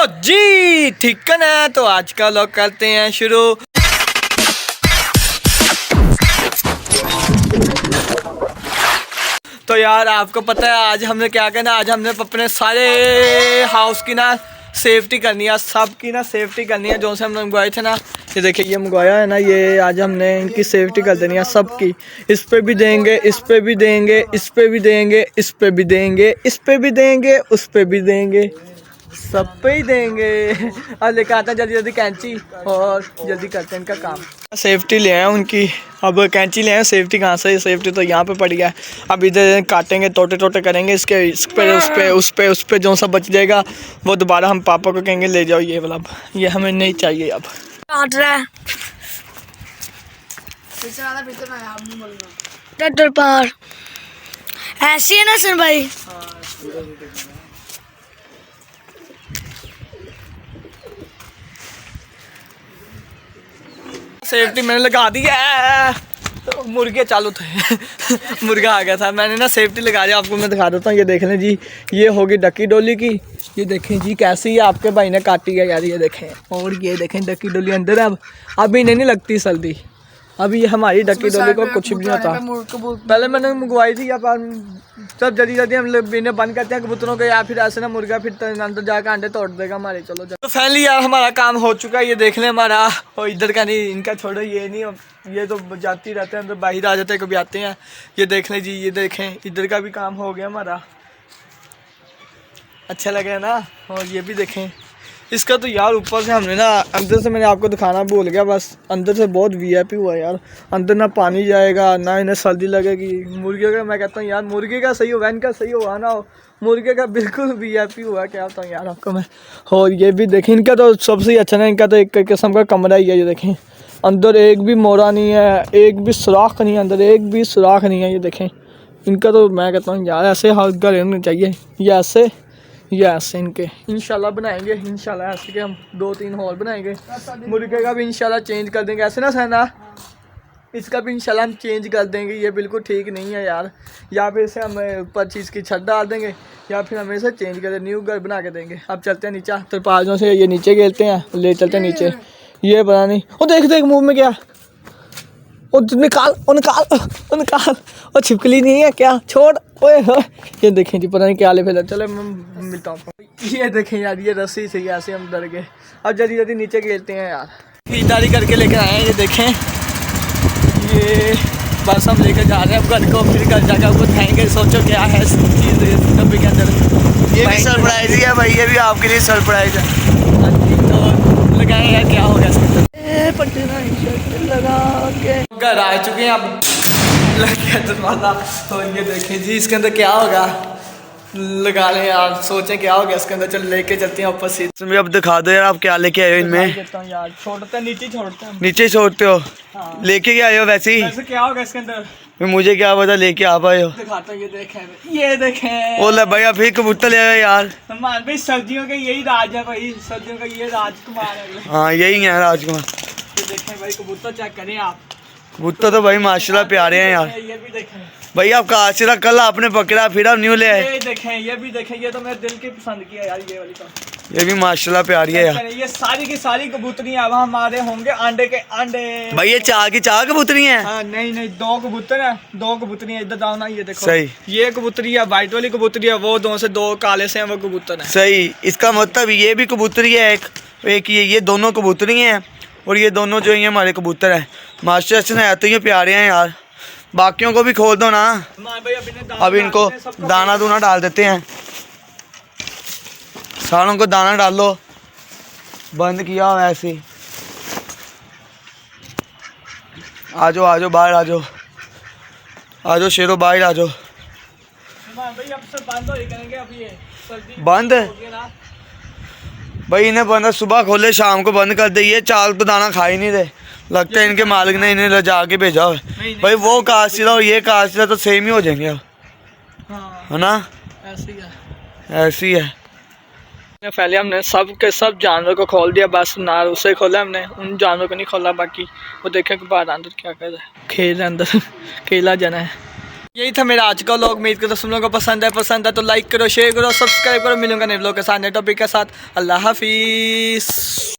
जी ठीक है, तो आज का व्लॉग करते हैं शुरू। तो यार आपको पता है आज हमने क्या करना, आज हमने अपने सारे हाउस की ना सेफ्टी करनी है, सब की ना सेफ्टी करनी है। जो से हम मंगवाए थे ना, ये देखिए ये मंगवाया है ना, ये आज हमने इनकी सेफ्टी कर देनी है सबकी। इस पे भी देंगे, इस पे भी देंगे, इस पे भी देंगे, इस पे भी देंगे, इस पे भी देंगे, उस पे भी देंगे, सब पे ही देंगे। अब लेकर आते हैं जल्दी जल्दी कैंची और जल्दी करते हैं इनका काम। सेफ्टी ले आए उनकी, अब कैंची ले आए। सेफ्टी कहाँ से, सेफ्टी तो यहाँ पे पड़ी है। अब इधर काटेंगे, टोटे टोटे करेंगे इसके, इस पे उस पे उस पे उस पे जो सा बच जाएगा वो दोबारा हम पापा को कहेंगे ले जाओ ये वाला, ये हमें नहीं चाहिए। अब काट रहा है ट्रैक्टर पार ऐसी है ना सन भाई। सेफ्टी मैंने लगा दी है, तो मुर्गे चालू थे। मुर्गा आ गया था, मैंने ना सेफ्टी लगा दिया। आपको मैं दिखा देता हूँ, ये देख लें जी, ये होगी डक्की डोली की। ये देखें जी कैसी है, आपके भाई ने काटी है यार, ये देखें। और ये देखें डक्की डोली अंदर है। अब इन्हें नहीं लगती सर्दी, अभी ये हमारी डक्की डोली को कुछ भी नहीं होता। पहले मैंने मंगवाई थी या सब जल्दी जल्दी हम लोग इन्हें बंद करते हैं कबूतरों के, या फिर ऐसे ना मुर्गा फिर अंदर जाकर अंडे तोड़ देगा हमारे। चलो तो फैमिली यार हमारा काम हो चुका है, ये देख लें हमारा। और इधर का नहीं, इनका छोड़ो, ये नहीं, ये तो जाती रहते हैं अंदर, बाहर आ जाते हैं कभी आते हैं। ये देख लें जी, ये देखें इधर का भी काम हो गया हमारा। अच्छा लगे ना। और ये भी देखें इसका तो यार ऊपर से हमने ना, अंदर से मैंने आपको दिखाना भूल गया, बस अंदर से बहुत वीआईपी हुआ यार। अंदर ना पानी जाएगा ना इन्हें सर्दी लगेगी। मुर्गे का मैं कहता हूँ यार, मुर्गे का सही होगा, इनका सही होगा ना, मुर्गे का बिल्कुल वीआईपी हुआ, क्या बताऊँ यार आपको मैं। और ये भी देखें, इनका तो सबसे अच्छा ना, इनका तो एक किस्म का कमरा ही है। ये देखें अंदर एक भी मोरा नहीं है, एक भी सुराख नहीं है, अंदर एक भी सुराख नहीं है। ये देखें इनका तो मैं कहता हूँ यार ऐसे हाउस घर रहने चाहिए, ये ऐसे इनके इंशाल्लाह बनाएंगे। इंशाल्लाह ऐसे के हम 2-3 हॉल बनाएंगे। मुर्गे का भी इंशाल्लाह चेंज कर देंगे, ऐसे ना सहना, इसका भी इंशाल्लाह हम चेंज कर देंगे। ये बिल्कुल ठीक नहीं है यार, या फिर इसे हम ऊपर चीज़ की छत डाल देंगे, या फिर हम इसे चेंज कर न्यू घर बना के देंगे। अब चलते हैं नीचे, तिरपालों से ये नीचे खेलते हैं, ले चलते हैं नीचे। ये पता नहीं, वो देख देख मुँह में क्या, वो निकाल, वो निकाल, वो निकाल, वो छिपकली नहीं है क्या, छोड़। ओए हो, ये देखें जी पता नहीं क्या ले फिर। चले मैं मिलता हूँ। ये देखें यार, ये रस्सी से ऐसे हम डर गए। अब जल्दी जल्दी नीचे खेलते हैं यार, खरीदारी करके लेकर आए हैं। ये देखें, ये बस हम लेकर जा रहे हैं अब घर को, फिर घर जाकर आपको दिखाएंगे। सोचो क्या है चीज़ डब्बे के अंदर। ये भी सरप्राइज ही है भाई, ये भी आपके लिए सरप्राइज है। हाँ जी, तो लगाएं यार क्या होगा इसके अंदर। लगा के घर आ चुके हैं अब, लग गया दरवाजा। तो ये देखें जी इसके अंदर क्या होगा, लगा लें यार, सोचें क्या होगा इसके अंदर। चल लेके चलते हैं ऊपर से। अब दिखा दो यार आप क्या लेके आए हो इनमें। यार छोड़ते हैं, नीचे छोड़ते हैं, नीचे छोड़ते हो। हाँ। लेके क्या आए हो वैसे ही, क्या होगा इसके अंदर मुझे क्या पता, लेके आप आए हो। दिखाता हूं, ये देखें ओले भैया फिर कबूतर ले आए यार। भाई सर्दियों का यही राज है भाई, सर्दियों का ये राजकुमार है। हाँ यही है राजकुमार। देखें भाई कबूतर चेक करें आप, कबूतर तो भाई माशाल्लाह प्यारे हैं यार। ये भी देखें भाई, आपका आशिरा कल आपने पकड़ा फिर आप न्यू ले आए। ये देखें, ये भी देखें, ये तो मेरे दिल की पसंद किया यार, ये वाली तो ये भी माशाल्लाह प्यारी है यार। ये सारी की सारी कबूतरियां अब हमारे होंगे अंडे के अंडे। भाई ये चार की चार कबूतरी हैं। हाँ, नहीं 2 कबूतर हैं, 2 कबूतरियां इधर दाओ ना, ये देखो सही, ये कबूतरी है वाइट वाली कबूतरी है, वो 2 से 2 काले से हैं वो कबूतर है। सही, इसका मतलब ये भी कबूतरी है एक ये दोनों कबूतरी हैं, और ये दोनों जो ये हमारे कबूतर हैं मास्टर से ना, तो ये प्यारे हैं यार। बाकियों को भी खोल दो ना, अब इनको दाना दूना डाल देते हैं, सारों को दाना डालो। बंद किया हुआ ऐसे ही। आ जाओ बाहर आ जाओ शेरों बाहर आ जाओ। बंद भाई, इन्हें बंद सुबह खोले शाम को बंद कर दे। ये चाल तो दाना खा ही नहीं रहे, लगता है इनके मालिक ने इन्हें ले जाके भेजा हो भाई। वो कासिला और ये कासिला तो सेम ही हो जाएंगे अब। हाँ। है ना, ऐसी है। पहले हमने सब के सब जानवर को खोल दिया, बस ना उसे खोला हमने, उन जानवर को नहीं खोला। बाकी वो देखे कि बाहर अंदर क्या कर रहा है, खेल अंदर खेला जाना है। यही था मेरा आज का व्लॉग। उम्मीद करता हूं तुम लोगों को पसंद है तो लाइक करो, शेयर करो, सब्सक्राइब करो। मिलूंगा नए व्लॉग के साथ, नए टॉपिक के साथ। अल्लाह हाफिज़।